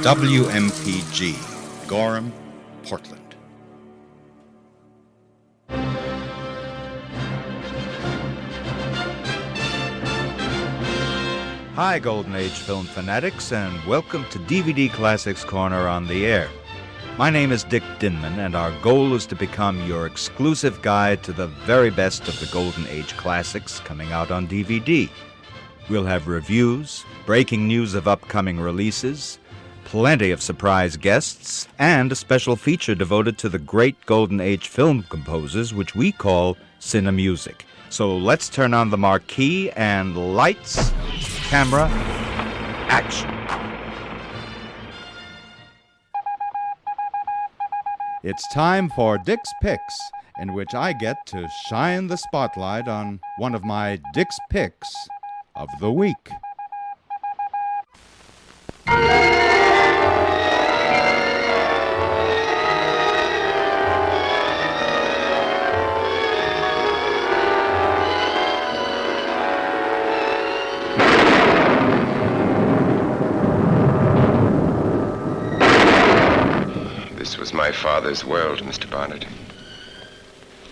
WMPG, Gorham, Portland. Hi, Golden Age film fanatics, and welcome to DVD Classics Corner on the Air. My name is Dick Dinman, and our goal is to become your exclusive guide to the very best of the Golden Age classics coming out on DVD. We'll have reviews, breaking news of upcoming releases, plenty of surprise guests, and a special feature devoted to the great Golden Age film composers, which we call Cinemusic. So let's turn on the marquee and lights, camera, action. It's time for Dick's Picks, in which I get to shine the spotlight on one of my Dick's Picks of the week. This was my father's world, Mr. Barnett.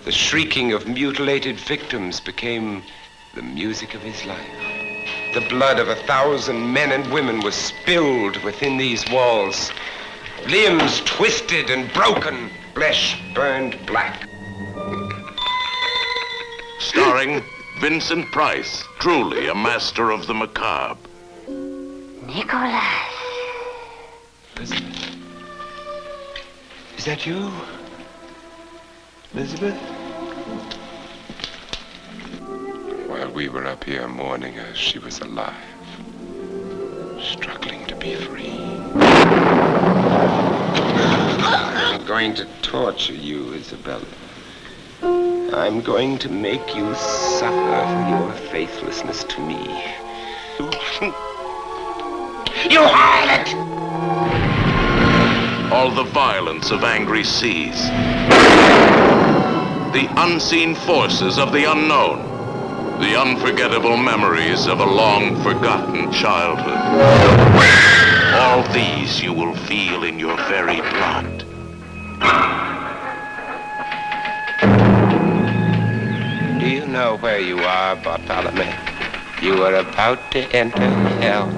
The shrieking of mutilated victims became the music of his life. The blood of 1,000 men and women was spilled within these walls. Limbs twisted and broken, flesh burned black. Starring Vincent Price, truly a master of the macabre. Nicholas. Elizabeth. Is that you? Elizabeth? While we were up here mourning her, she was alive, struggling to be free. I'm going to torture you, Isabella. I'm going to make you suffer for your faithlessness to me. You harlot! All the violence of angry seas. The unseen forces of the unknown. The unforgettable memories of a long-forgotten childhood. All these you will feel in your very blood. Do you know where you are, Bartholomew? You are about to enter hell.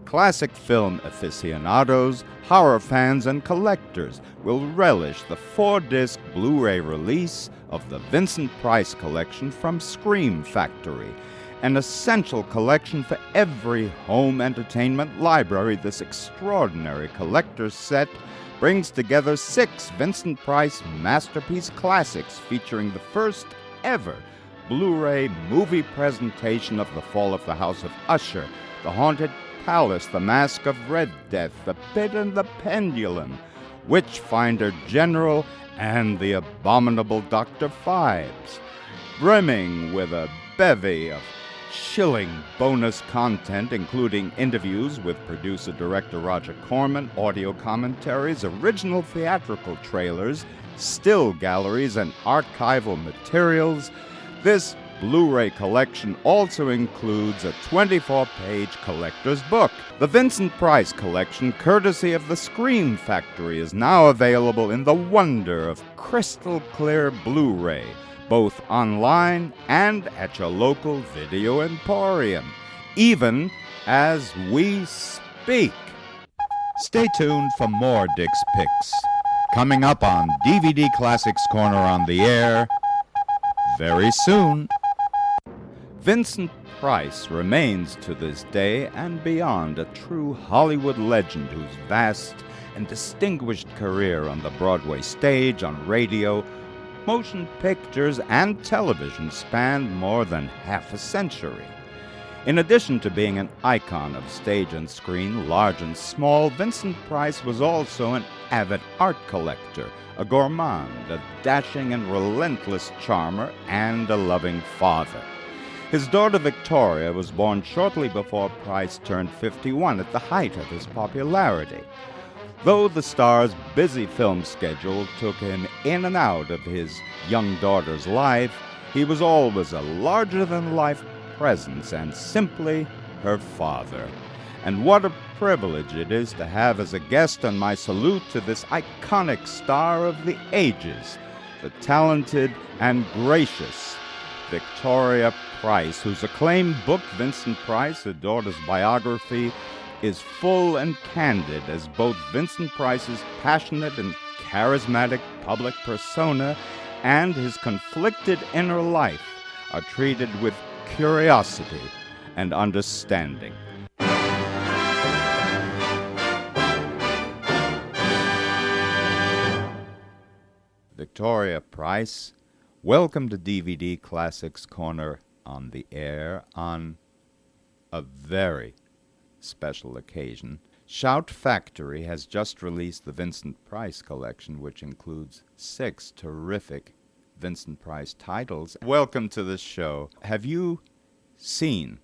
Classic film aficionados, horror fans, and collectors will relish the 4-disc Blu-ray release of the Vincent Price collection from Scream Factory, an essential collection for every home entertainment library. This extraordinary collector's set brings together 6 Vincent Price masterpiece classics featuring the first ever Blu-ray movie presentation of The Fall of the House of Usher, The Haunted Palace, The Masque of Red Death, The Pit and the Pendulum, Witchfinder General, and The Abominable Dr. PHIBES, brimming with a bevy of chilling bonus content, including interviews with producer-director Roger Corman, audio commentaries, original theatrical trailers, still galleries, and archival materials. This Blu-ray collection also includes a 24-page collector's book. The Vincent Price collection, courtesy of the Scream Factory, is now available in the wonder of crystal-clear Blu-ray, both online and at your local video emporium, even as we speak. Stay tuned for more Dick's Picks, coming up on DVD Classics Corner on the Air very soon. Vincent Price remains to this day and beyond a true Hollywood legend whose vast and distinguished career on the Broadway stage, on radio, motion pictures, and television spanned more than half a century. In addition to being an icon of stage and screen, large and small, Vincent Price was also an avid art collector, a gourmand, a dashing and relentless charmer, and a loving father. His daughter Victoria was born shortly before Price turned 51, at the height of his popularity. Though the star's busy film schedule took him in and out of his young daughter's life, he was always a larger-than-life presence and simply her father. And what a privilege it is to have as a guest on my salute to this iconic star of the ages, the talented and gracious Victoria Price, whose acclaimed book, Vincent Price, A Daughter's Biography, is full and candid as both Vincent Price's passionate and charismatic public persona and his conflicted inner life are treated with curiosity and understanding. Victoria Price, welcome to DVD Classics Corner on the air on a very special occasion. Shout Factory has just released the Vincent Price collection, which includes 6 terrific Vincent Price titles. Welcome to the show. Have you seen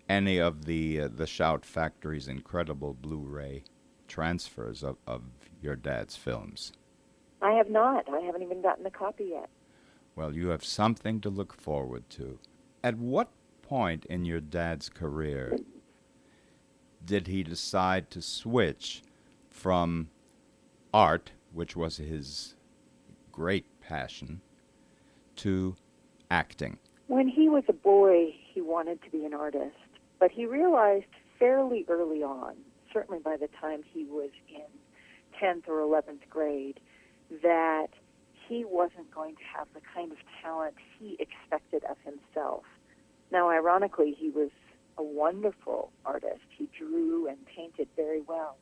any of the Shout Factory's incredible Blu-ray transfers of your dad's films? I have not. I haven't even gotten a copy yet. Well, you have something to look forward to. At what point in your dad's career did he decide to switch from art, which was his great passion, to acting? When he was a boy, he wanted to be an artist, but he realized fairly early on, certainly by the time he was in 10th or 11th grade, that he wasn't going to have the kind of talent he expected of himself. Now, ironically, he was a wonderful artist. He drew and painted very well.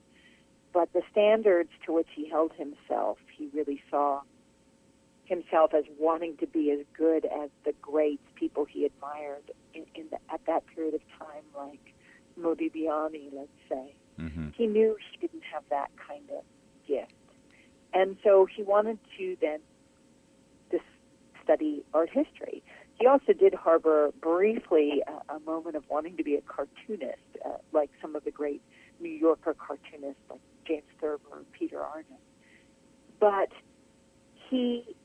But the standards to which he held himself, he really saw himself as wanting to be as good as the greats, people he admired at that period of time, like Modigliani, let's say. Mm-hmm. He knew he didn't have that kind of gift. And so he wanted to then study art history. He also did harbor briefly a moment of wanting to be a cartoonist, like some of the great New Yorker cartoonists like James Thurber or Peter Arden. But he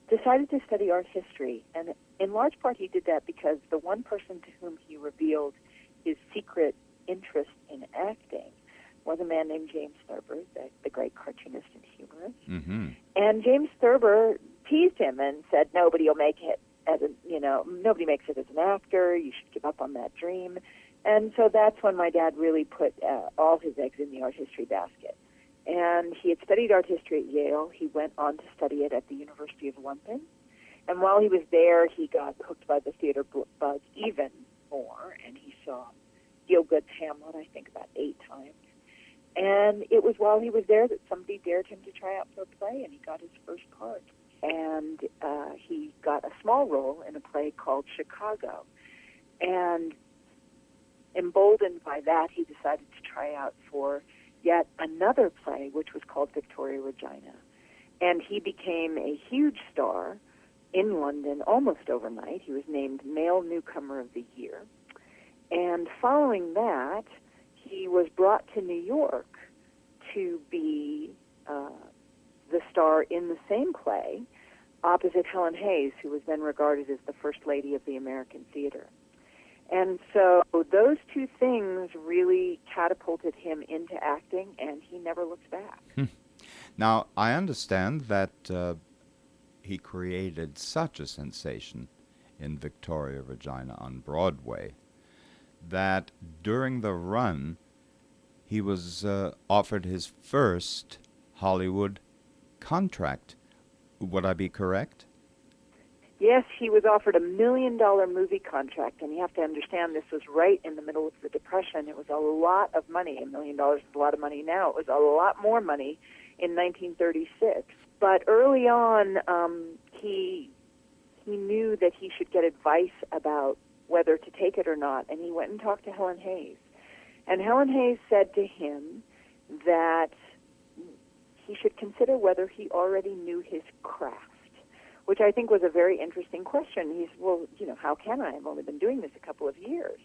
decided to study art history, and in large part he did that because the one person to whom he revealed his secret interest in acting was a man named James Thurber, the great cartoonist and humorist. Mm-hmm. And James Thurber teased him and said, nobody will make it nobody makes it as an actor. You should give up on that dream. And so that's when my dad really put all his eggs in the art history basket. And he had studied art history at Yale. He went on to study it at the University of London. And while he was there, he got hooked by the theater bug even more, and he saw Gielgud's Hamlet, I think, about 8 times. And it was while he was there that somebody dared him to try out for a play, and he got his first part. And he got a small role in a play called Chicago. And emboldened by that, he decided to try out for yet another play, which was called Victoria Regina. And he became a huge star in London almost overnight. He was named Male Newcomer of the Year. And following that, he was brought to New York to be the star in the same play opposite Helen Hayes, who was then regarded as the First Lady of the American Theater. And so those two things really catapulted him into acting, and he never looked back. Now, I understand that he created such a sensation in Victoria Regina on Broadway that during the run, he was offered his first Hollywood contract. Would I be correct? Yes, he was offered $1 million movie contract, and you have to understand this was right in the middle of the Depression. It was a lot of money. $1 million is a lot of money now. It was a lot more money in 1936. But early on, he knew that he should get advice about whether to take it or not, and he went and talked to Helen Hayes. And Helen Hayes said to him that he should consider whether he already knew his craft, which I think was a very interesting question. He said, well, how can I? I've only been doing this a couple of years.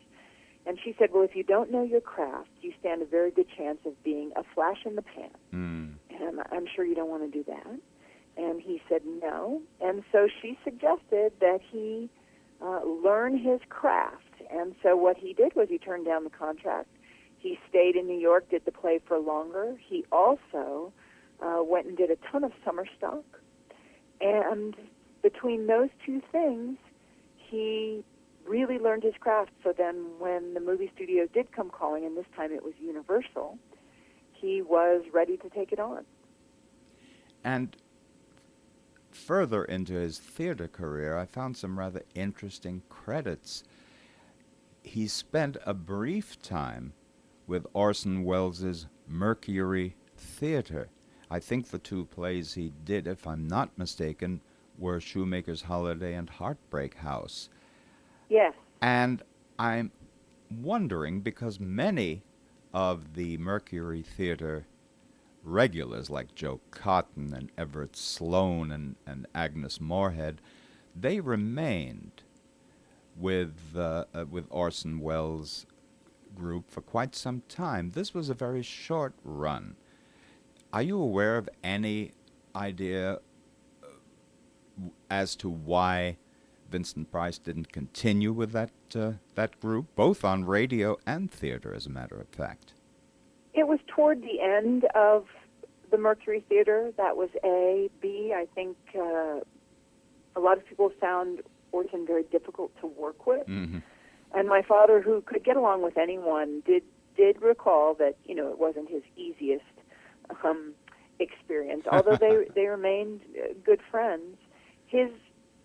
And she said, well, if you don't know your craft, you stand a very good chance of being a flash in the pan. And I'm sure you don't want to do that. And he said no. And so she suggested that he learn his craft. And so what he did was he turned down the contract. He stayed in New York, did the play for longer. He also went and did a ton of summer stock. And between those two things, he really learned his craft. So then when the movie studios did come calling, and this time it was Universal, he was ready to take it on. And further into his theater career, I found some rather interesting credits. He spent a brief time with Orson Welles' Mercury Theater. I think the two plays he did, if I'm not mistaken, were Shoemaker's Holiday and Heartbreak House. Yes. And I'm wondering, because many of the Mercury Theater regulars, like Joe Cotton and Everett Sloane and Agnes Moorehead, they remained with Orson Welles' group for quite some time. This was a very short run. Are you aware of any idea as to why Vincent Price didn't continue with that group, both on radio and theater, as a matter of fact? It was toward the end of the Mercury Theater. That was A. B, I think a lot of people found Orson very difficult to work with. Mm-hmm. And my father, who could get along with anyone, did recall that, it wasn't his easiest experience, although they remained good friends.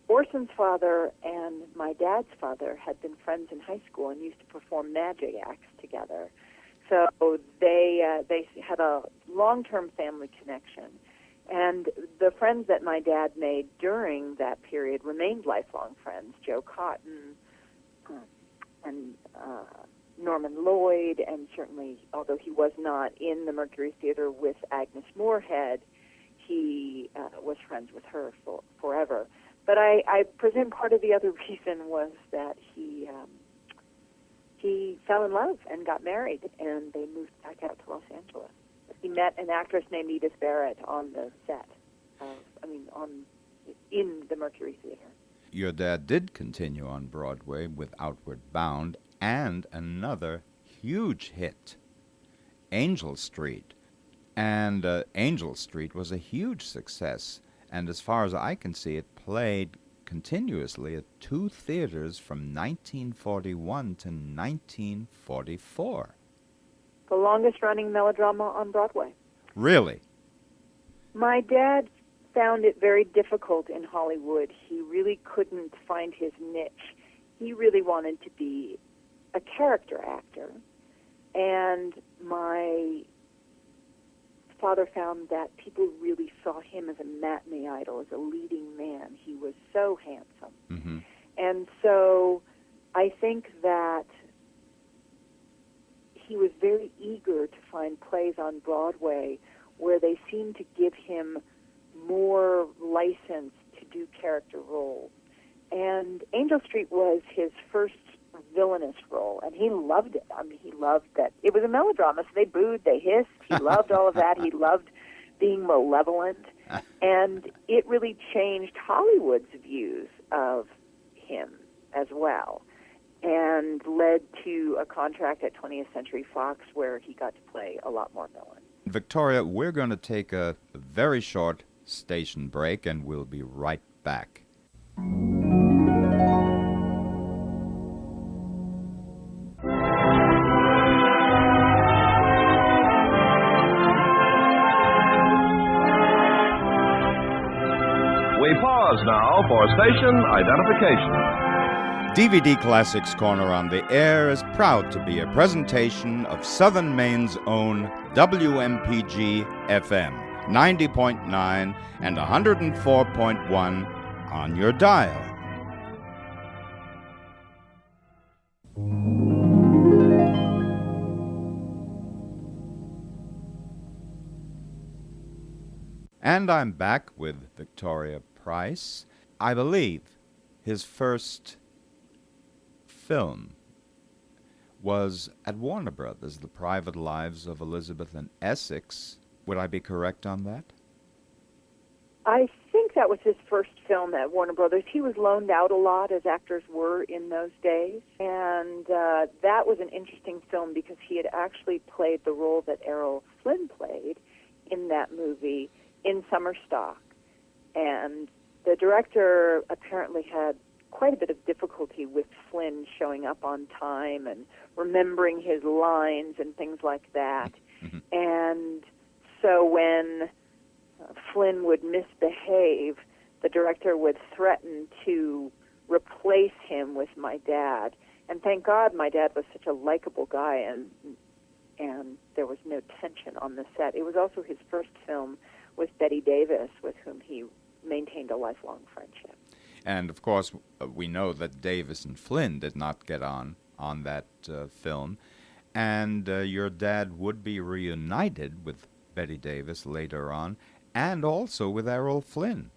Orson's father and my dad's father had been friends in high school and used to perform magic acts together. So they had a long-term family connection. And the friends that my dad made during that period remained lifelong friends. Joe Cotton and Norman Lloyd, and certainly, although he was not in the Mercury Theater with Agnes Moorehead, he was friends with her forever. But I presume part of the other reason was that he fell in love and got married, and they moved back out to Los Angeles. He met an actress named Edith Barrett on the set, in the Mercury Theater. Your dad did continue on Broadway with Outward Bound and another huge hit, Angel Street. And Angel Street was a huge success, and as far as I can see, it played continuously at two theaters from 1941 to 1944. The longest-running melodrama on Broadway. Really? My dad found it very difficult in Hollywood. He really couldn't find his niche. He really wanted to be a character actor. And my father found that people really saw him as a matinee idol, as a leading man. He was so handsome. Mm-hmm. And so I think that he was very eager to find plays on Broadway where they seemed to give him more license to do character roles. And Angel Street was his first villainous role, and he loved it. I mean, he loved that. It was a melodrama, so they booed, they hissed. He loved all of that. He loved being malevolent. And it really changed Hollywood's views of him as well, and led to a contract at 20th Century Fox where he got to play a lot more villain. Victoria, we're going to take a very short station break, and we'll be right back. We pause now for station identification. DVD Classics Corner on the Air is proud to be a presentation of Southern Maine's own WMPG FM, 90.9 and 104.1 on your dial. And I'm back with Victoria Price. I believe his first film was at Warner Brothers, The Private Lives of Elizabeth and Essex. Would I be correct on that? I think that was his first film at Warner Brothers. He was loaned out a lot, as actors were in those days. And that was an interesting film because he had actually played the role that Errol Flynn played in that movie in Summer Stock. And the director apparently had quite a bit of difficulty with Flynn showing up on time and remembering his lines and things like that. And so when Flynn would misbehave, the director would threaten to replace him with my dad. And thank God my dad was such a likable guy, and there was no tension on the set. It was also his first film with Bette Davis, with whom he maintained a lifelong friendship. And, of course, we know that Davis and Flynn did not get on that film. And your dad would be reunited with Bette Davis later on, and also with Errol Flynn.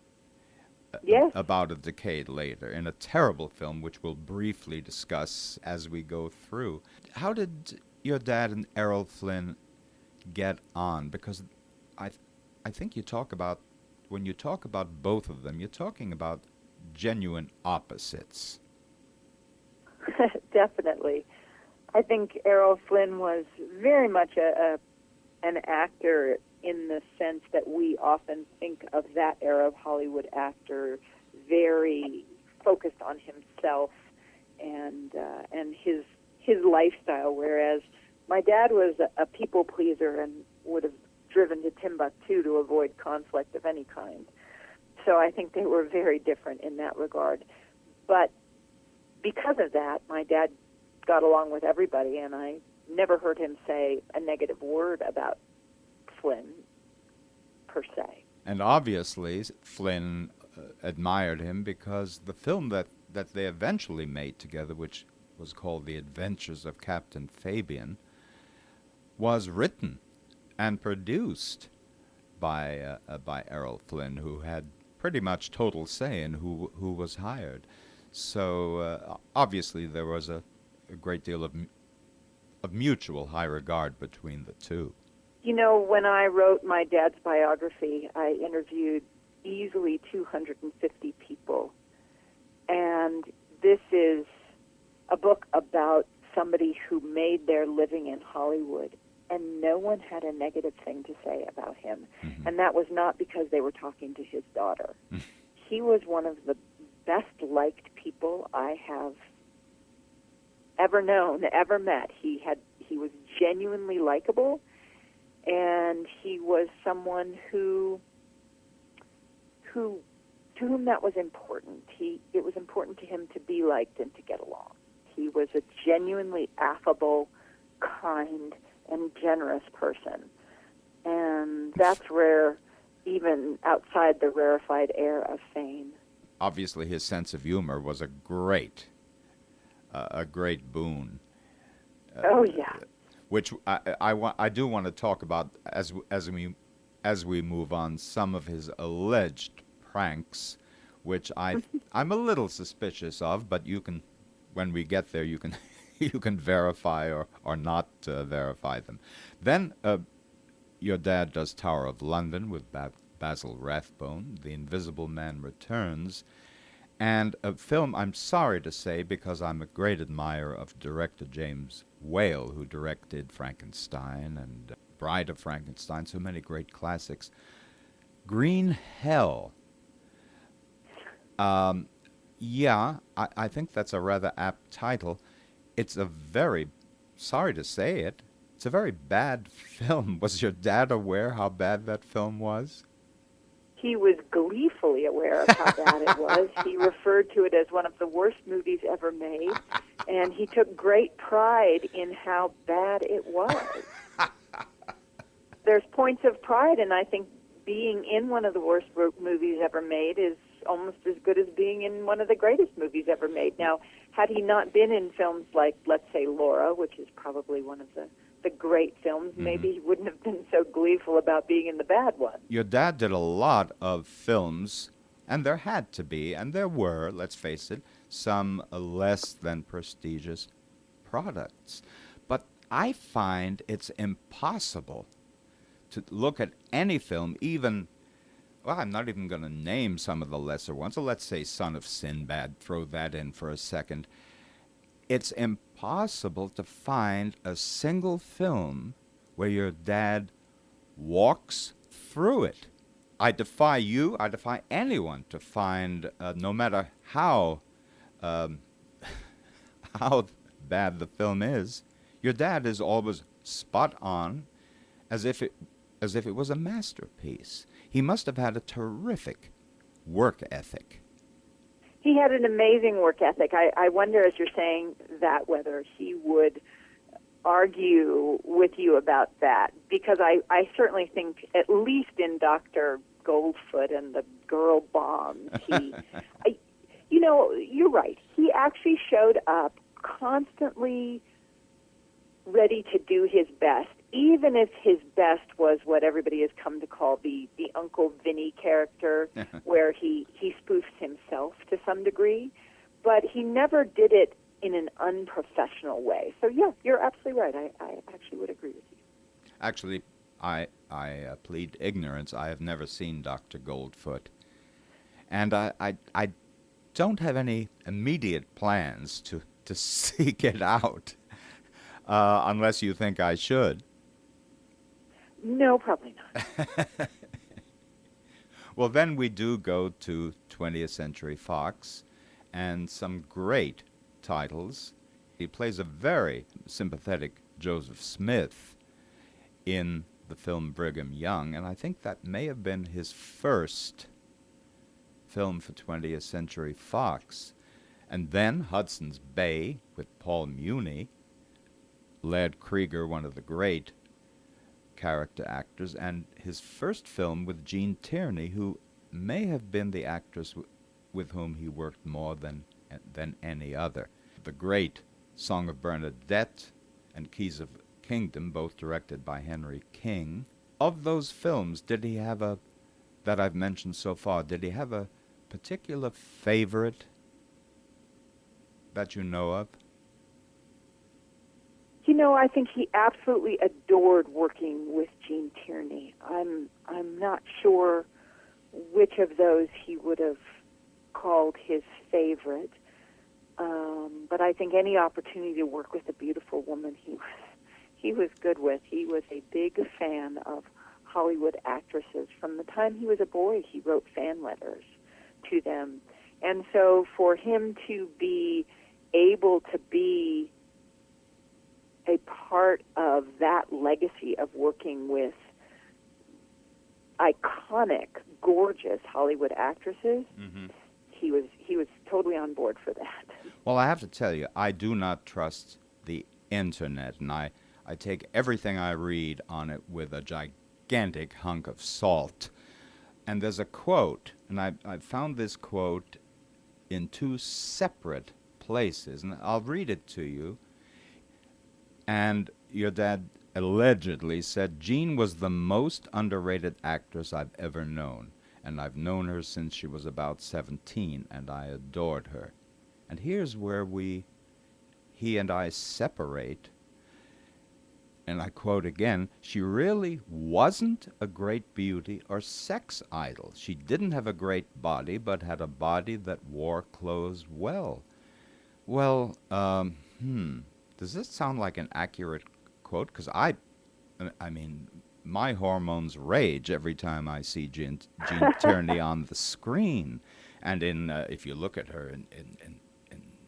Yes. About a decade later, in a terrible film, which we'll briefly discuss as we go through. How did your dad and Errol Flynn get on? Because I think you talk about, when you talk about both of them, you're talking about genuine opposites. Definitely. I think Errol Flynn was very much an actor in the sense that we often think of that era of Hollywood actor, very focused on himself and his lifestyle, whereas my dad was a people pleaser and would have driven to Timbuktu to avoid conflict of any kind. So I think they were very different in that regard. But because of that, my dad got along with everybody, and I never heard him say a negative word about Flynn, per se. And obviously, Flynn admired him because the film that they eventually made together, which was called The Adventures of Captain Fabian, was written and produced by Errol Flynn, who had pretty much total say in who was hired. So obviously there was a great deal of mutual high regard between the two. You know, when I wrote my dad's biography, I interviewed easily 250 people. And this is a book about somebody who made their living in Hollywood, and no one had a negative thing to say about him. Mm-hmm. And that was not because they were talking to his daughter. He was one of the best-liked people I have ever known, ever met. He was genuinely likable, and he was someone to whom that was important. It was important to him to be liked and to get along. He was a genuinely affable, kind, and generous person. And that's rare, even outside the rarefied air of fame. Obviously, his sense of humor was a great boon. Oh, yeah. Which I do want to talk about as we move on, some of his alleged pranks, which I'm a little suspicious of, but you can, when we get there, you can you can verify or not verify them. Then your dad does Tower of London with Basil Rathbone. The Invisible Man Returns. And a film, I'm sorry to say, because I'm a great admirer of director James Whale, who directed Frankenstein and Bride of Frankenstein, so many great classics. Green Hell. Yeah, I think that's a rather apt title. It's a very, sorry to say it, it's a very bad film. Was your dad aware how bad that film was? He was gleefully aware of how bad it was. He referred to it as one of the worst movies ever made, and he took great pride in how bad it was. There's points of pride, and I think being in one of the worst movies ever made is almost as good as being in one of the greatest movies ever made. Now, had he not been in films like, let's say, Laura, which is probably one of the great films, maybe he wouldn't have been so gleeful about being in the bad one. Your dad did a lot of films, and there had to be, and there were, let's face it, some less than prestigious products. But I find it's impossible to look at any film, even, well, I'm not even going to name some of the lesser ones. So let's say Son of Sinbad, throw that in for a second. It's impossible to find a single film where your dad walks through it. I defy anyone to find, no matter how how bad the film is, your dad is always spot on, as if it was a masterpiece. He must have had a terrific work ethic. He had an amazing work ethic. I wonder, as you're saying that, whether he would argue with you about that, because I certainly think, at least in Dr. Goldfoot and the Girl Bombs, you're right. He actually showed up constantly ready to do his best, even if his best was what everybody has come to call the Uncle Vinny character, where he spoofs himself to some degree, but he never did it in an unprofessional way. So yeah, you're absolutely right. I actually would agree with you. Actually, I plead ignorance. I have never seen Dr. Goldfoot, and I don't have any immediate plans to seek it out, unless you think I should. No, probably not. Well, then we do go to 20th Century Fox and some great titles. He plays a very sympathetic Joseph Smith in the film Brigham Young, and I think that may have been his first film for 20th Century Fox. And then Hudson's Bay with Paul Muni, Laird Krieger, one of the great character actors, and his first film with Jean Tierney, who may have been the actress with whom he worked more than any other. The great Song of Bernadette and Keys of Kingdom, both directed by Henry King. Of those films, did he have that I've mentioned so far, did he have a particular favorite that you know of? I think he absolutely adored working with Jean Tierney. I'm not sure which of those he would have called his favorite, but I think any opportunity to work with a beautiful woman he was good with. He was a big fan of Hollywood actresses. From the time he was a boy, he wrote fan letters to them. And so for him to be able to be a part of that legacy of working with iconic, gorgeous Hollywood actresses, he was totally on board for that. Well, I have to tell you, I do not trust the internet, and I take everything I read on it with a gigantic hunk of salt. And there's a quote, and I found this quote in two separate places, and I'll read it to you. And your dad allegedly said, "Jean was the most underrated actress I've ever known, and I've known her since she was about 17, and I adored her." And here's where he and I separate, and I quote again, "She really wasn't a great beauty or sex idol. She didn't have a great body, but had a body that wore clothes well." Well, does this sound like an accurate quote? Because I mean, my hormones rage every time I see Jean Tierney on the screen. And if you look at her and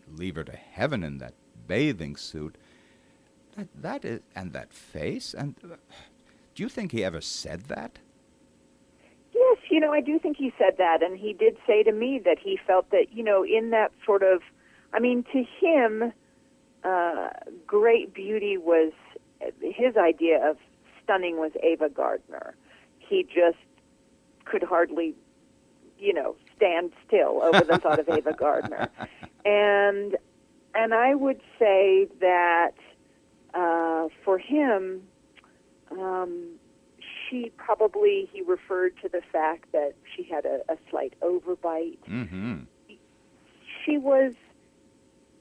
leave her to heaven in that bathing suit, that is, and that face, and do you think he ever said that? Yes, I do think he said that, and he did say to me that he felt that, in that sort of, to him, great beauty was, his idea of stunning was Ava Gardner. He just could hardly, stand still over the thought of Ava Gardner. And I would say that for him, he referred to the fact that she had a slight overbite. Mm-hmm. She was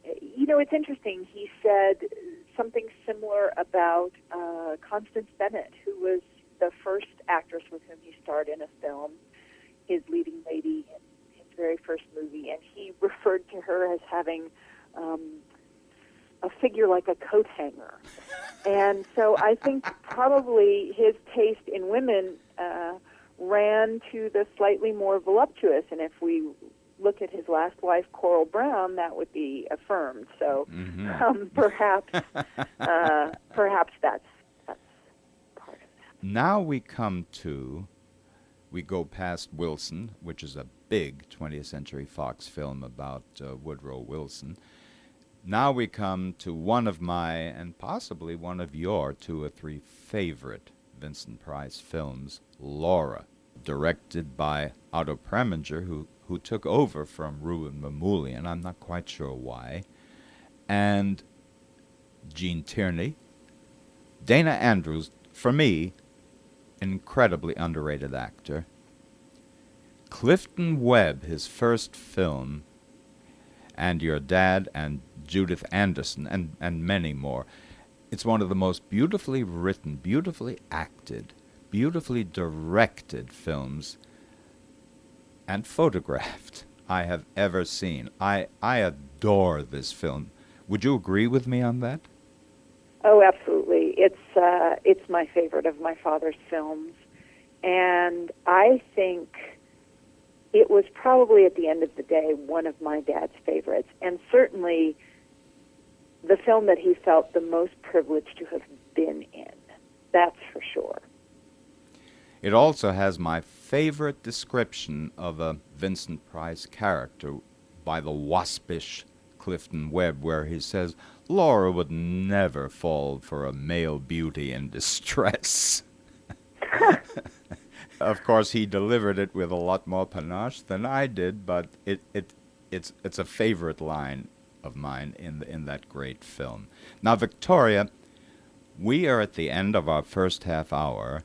it's interesting. He said something similar about Constance Bennett, who was the first actress with whom he starred in a film, his leading lady in his very first movie, and he referred to her as having a figure like a coat hanger. And so I think probably his taste in women ran to the slightly more voluptuous, and if we look at his last wife, Coral Brown, that would be affirmed. So perhaps that's part of that. Now we go past Wilson, which is a big 20th Century Fox film about Woodrow Wilson. Now we come to one of my, and possibly one of your 2 or 3 favorite Vincent Price films, Laura, directed by Otto Preminger, who took over from Ruben Mamoulian. I'm not quite sure why. And Gene Tierney. Dana Andrews, for me, incredibly underrated actor. Clifton Webb, his first film, and Your Dad and Judith Anderson, and many more. It's one of the most beautifully written, beautifully acted, beautifully directed films and photographed I have ever seen. I adore this film. Would you agree with me on that? Oh, absolutely. It's my favorite of my father's films, and I think it was probably, at the end of the day, one of my dad's favorites, and certainly the film that he felt the most privileged to have been in. That's for sure. It also has my favorite description of a Vincent Price character by the waspish Clifton Webb, where he says, Laura would never fall for a male beauty in distress. Of course, he delivered it with a lot more panache than I did, but it's a favorite line of mine in that great film. Now, Victoria, we are at the end of our first half hour,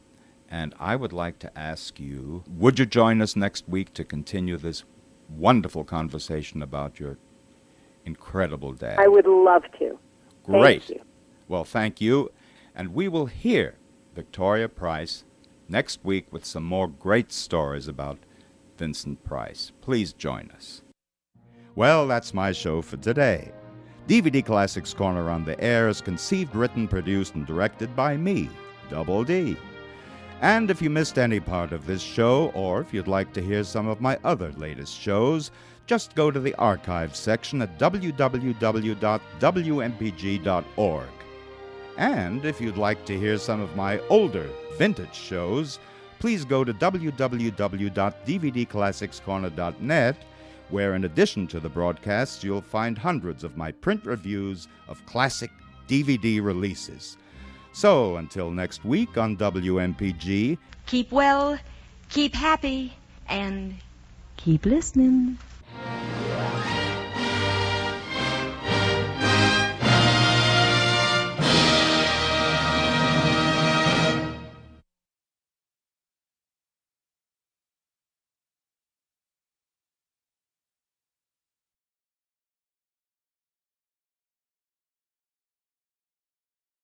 and I would like to ask you, would you join us next week to continue this wonderful conversation about your incredible dad? I would love to. Great. Thank you. Well, thank you. And we will hear Victoria Price next week with some more great stories about Vincent Price. Please join us. Well, that's my show for today. DVD Classics Corner on the Air is conceived, written, produced, and directed by me, Double D. And if you missed any part of this show, or if you'd like to hear some of my other latest shows, just go to the archives section at www.wmpg.org. And if you'd like to hear some of my older vintage shows, please go to www.dvdclassicscorner.net, where in addition to the broadcasts, you'll find hundreds of my print reviews of classic DVD releases. So, until next week on WMPG, keep well, keep happy, and keep listening.